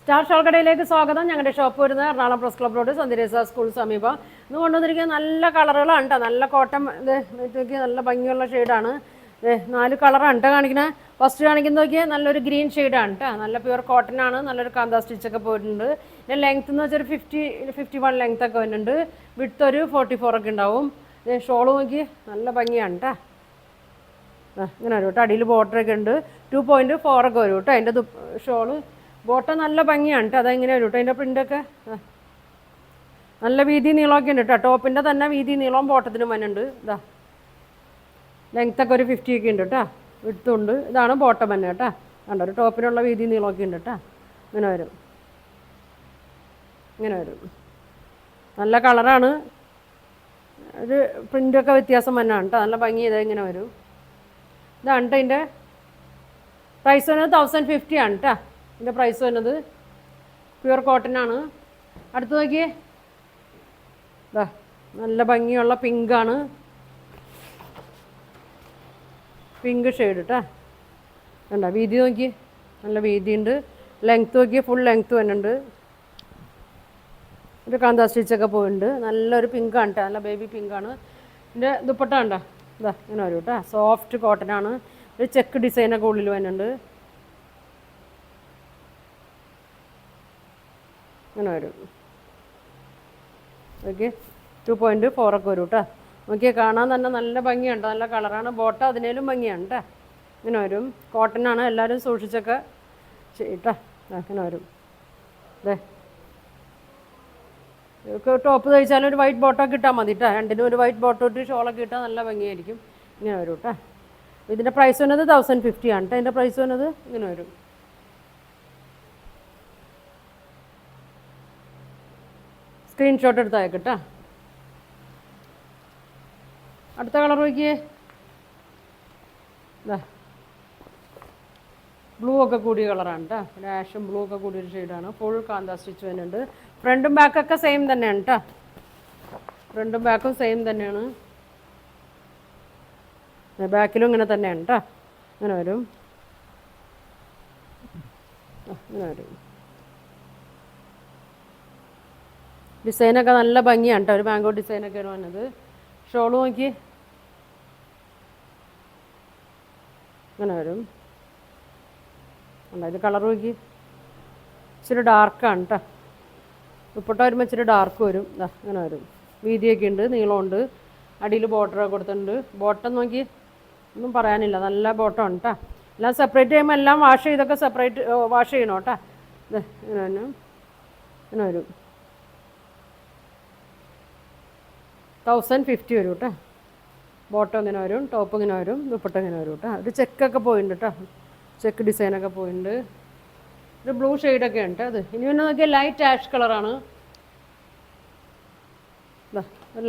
Star shawl കടയിലേക്ക് സ്വാഗതം. ഞങ്ങളുടെ ഷോപ്പ് വരുന്നത് എറണാകുളം പ്രസ് ക്ലബ് റോഡ് സന്ധ്യരേസ സ്കൂൾ സമീപം. ഇന്ന് കൊണ്ടുവന്നിരിക്കുന്നത് നല്ല കളറുകളാണ് കേട്ടോ. നല്ല കോട്ടൺ നോക്കി നല്ല ഭംഗിയുള്ള ഷെയ്ഡാണ്. 4 കളറാണ് കേട്ടോ കാണിക്കുന്നത്. ഫസ്റ്റ് കാണിക്കുന്നത് നോക്കിയാൽ നല്ലൊരു ഗ്രീൻ ഷെയ്ഡാണ് കേട്ടോ. നല്ല പ്യുവർ കോട്ടൺ ആണ്. നല്ലൊരു കാന്താ സ്റ്റിച്ചൊക്കെ പോയിട്ടുണ്ട്. പിന്നെ ലെങ്ത്ത് എന്ന് വെച്ചാൽ 51 ലെങ്ത് ഒക്കെ വരുന്നുണ്ട്. വിഡ്ത്ത് ഒരു 44 ഒക്കെ ഉണ്ടാവും. ഷോള് നോക്കി നല്ല ഭംഗിയാണ് കേട്ടോ. ഇങ്ങനെ വരും കേട്ടോ. അടിയിൽ ബോർഡറൊക്കെ ഉണ്ട്. 2.4 ഒക്കെ വരും കേട്ടോ. അതിൻ്റെ ഷോള് ബോട്ടം നല്ല ഭംഗിയാണ് കേട്ടോ. അതെങ്ങനെ വരും കേട്ടോ. അതിൻ്റെ പ്രിൻ്റൊക്കെ നല്ല വീതി നീളമൊക്കെ ഉണ്ട് കേട്ടോ. ടോപ്പിൻ്റെ തന്നെ വീതി നീളവും ബോട്ടത്തിനും വന്നുണ്ട്. ഇതാ ലെങ്ത്തൊക്കെ ഒരു 50 ഒക്കെ ഉണ്ട് കേട്ടോ. വിടുത്തുണ്ട്. ഇതാണ് ബോട്ടം തന്നെ കേട്ടോ. കണ്ടോ ഒരു ടോപ്പിനുള്ള വീതി നീളമൊക്കെ ഉണ്ട് കേട്ടോ. ഇങ്ങനെ വരും, ഇങ്ങനെ വരും. നല്ല കളറാണ്. ഒരു പ്രിൻ്റൊക്കെ വ്യത്യാസം തന്നെയാണ് കേട്ടോ. നല്ല ഭംഗി ഇതാ ഇങ്ങനെ വരും. ഇതാണ് കേട്ടോ ഇതിൻ്റെ പ്രൈസ് വരുന്നത് 1050 ആണ് കേട്ടോ. ഇതിൻ്റെ പ്രൈസ് വരുന്നത് പ്യുവർ കോട്ടൺ ആണ്. അടുത്ത് നോക്കിയേ, ഇതാ നല്ല ഭംഗിയുള്ള പിങ്കാണ്. പിങ്ക് ഷെയ്ഡ് കേട്ടോ. കണ്ടോ വീതി നോക്കിയേ, നല്ല വീതിയുണ്ട്. ലെങ്ത്ത് നോക്കിയേ, ഫുൾ ലെങ്ത്ത് വരുന്നുണ്ട്. ഒരു കാന്താ സ്റ്റിച്ചൊക്കെ പോയിട്ടുണ്ട്. നല്ലൊരു പിങ്കാണ് കേട്ടോ. നല്ല ബേബി പിങ്കാണ്. ഇതിൻ്റെ ദുപ്പട്ട കണ്ടോ. ഇതാ ഇങ്ങനെ വരും കേട്ടോ. സോഫ്റ്റ് കോട്ടൺ ആണ്. ഒരു ചെക്ക് ഡിസൈനൊക്കെ ഉള്ളിൽ വരുന്നുണ്ട്. ഇങ്ങനെ വരും. ഓക്കെ 2.4 ഒക്കെ വരും കേട്ടോ. നോക്കിയാൽ കാണാൻ തന്നെ നല്ല ഭംഗിയുണ്ട്. നല്ല കളറാണ്. ബോട്ട അതിനേലും ഭംഗിയാണ് കേട്ടോ. ഇങ്ങനെ വരും. കോട്ടനാണ്. എല്ലാവരും സൂക്ഷിച്ചൊക്കെ ചെയ്യട്ടോ. ഇങ്ങനെ വരും. അതെ ടോപ്പ് തയ്ച്ചാലും ഒരു വൈറ്റ് ബോട്ടൊക്കെ ഇട്ടാൽ മതി കേട്ടോ. രണ്ടിനും ഒരു വൈറ്റ് ബോട്ടോ ഇട്ട് ഷോളൊക്കെ ഇട്ടാൽ നല്ല ഭംഗിയായിരിക്കും. ഇങ്ങനെ വരും കേട്ടോ. ഇതിൻ്റെ പ്രൈസ് വന്നത് 1050 ആണ് കേട്ടോ. ഇതിൻ്റെ പ്രൈസ് വന്നത് ഇങ്ങനെ വരും. സ്ക്രീൻഷോട്ട് എടുത്ത് അയക്കട്ടോ. അടുത്ത കളർ നോക്കിയേ, ഇതാ ബ്ലൂ ഒക്കെ കൂടിയ കളറാണ് കേട്ടോ. ഒരു ആഷും ബ്ലൂ ഒക്കെ കൂടിയൊരു ഷെയ്ഡാണ്. ഫുൾ കാന്താ സ്റ്റിച്ച് വരുന്നുണ്ട്. ഫ്രണ്ടും ബാക്കൊക്കെ സെയിം തന്നെയാണ് കേട്ടോ. ഫ്രണ്ടും ബാക്കും സെയിം തന്നെയാണ്. ബാക്കിലും ഇങ്ങനെ തന്നെയാണ് കേട്ടോ. ഇങ്ങനെ വരും, ഇങ്ങനെ വരും. ഡിസൈനൊക്കെ നല്ല ഭംഗിയാണ് കേട്ടോ. ഒരു മാംഗോ ഡിസൈനൊക്കെയാണ് വന്നത്. ഷോള് നോക്കി ഇങ്ങനെ വരും. ഇത് കളർ നോക്കി ഇച്ചിരി ഡാർക്കാണ് കേട്ടോ. ദുപ്പട്ട വരുമ്പോൾ ഇച്ചിരി ഡാർക്ക് വരും. ഇതാ ഇങ്ങനെ വരും. വീതിയൊക്കെ ഉണ്ട്, നീളമുണ്ട്. അടിയിൽ ബോർഡറൊക്കെ കൊടുത്തിട്ടുണ്ട്. ബോട്ടം നോക്കി ഒന്നും പറയാനില്ല. നല്ല ബോട്ടമാണ് കേട്ടോ. എല്ലാം സെപ്പറേറ്റ് ചെയ്യുമ്പോൾ എല്ലാം വാഷ് ചെയ്തൊക്കെ സെപ്പറേറ്റ് വാഷ് ചെയ്യണം കേട്ടോ. ഇത് ഇങ്ങനെ തന്നെ ഇങ്ങനെ വരും. 1050 വരും കേട്ടോ. ബോട്ടം ഇങ്ങനെ വരും, ടോപ്പ് ഇങ്ങനെ വരും, ദുപ്പട്ട ഇങ്ങനെ വരും കേട്ടോ. ഒരു ചെക്കൊക്കെ പോയിട്ടുണ്ട് കേട്ടോ. ചെക്ക് ഡിസൈനൊക്കെ പോയിട്ടുണ്ട്. ഒരു ബ്ലൂ ഷെയ്ഡൊക്കെ ഉണ്ട് അത്. ഇനി പിന്നെ നോക്കിയാൽ ലൈറ്റ് ആഷ് കളറാണ്.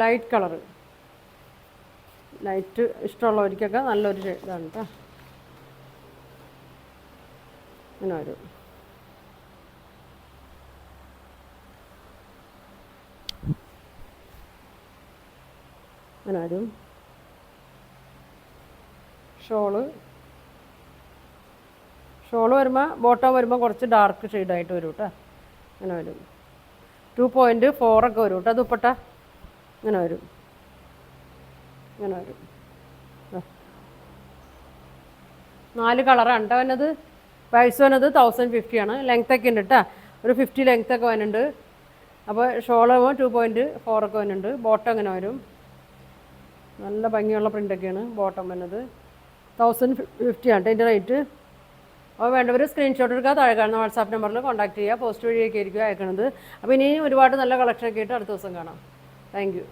Light colour. ലൈറ്റ് ഇഷ്ടമുള്ളവർക്കൊക്കെ നല്ലൊരു ഇതാണ് കേട്ടോ. ഇങ്ങനെ വരും. ഇങ്ങനെ വരും. ഷോള് വരുമ്പോൾ ബോട്ടം വരുമ്പോൾ കുറച്ച് ഡാർക്ക് ഷെയ്ഡായിട്ട് വരും കേട്ടോ. ഇങ്ങനെ വരും. 2.4 ഒക്കെ വരും കേട്ടോ. ദുപ്പട്ട ഇങ്ങനെ വരും, ഇങ്ങനെ വരും. 4 കളറാണ് കേട്ടോ വന്നത്. പ്രൈസ് വന്നത് 1050 ആണ്. ലെങ്ത്തൊക്കെ ഉണ്ട് കേട്ടോ. ഒരു 50 ലെങ്ത്തൊക്കെ വരുന്നുണ്ട്. അപ്പോൾ ഷോള് 2.4 ഒക്കെ വരുന്നുണ്ട്. ബോട്ടം ഇങ്ങനെ വരും. നല്ല ഭംഗിയുള്ള പ്രിൻ്റൊക്കെയാണ് ബോട്ടം വരുന്നത്. 1050 ആണ് ഇതിൻ്റെ റേറ്റ്. അപ്പോൾ വേണ്ടവർ സ്ക്രീൻഷോട്ട് എടുക്കുക. താഴെ കാണുന്ന വാട്സാപ്പ് നമ്പറിൽ കോൺടാക്ട് ചെയ്യുക. പോസ്റ്റ് വഴിയൊക്കെ ആയിരിക്കും അയക്കണത്. അപ്പോൾ ഇനി ഒരുപാട് നല്ല കളക്ഷനൊക്കെ ആയിട്ട് അടുത്ത ദിവസം കാണാം. Thank you.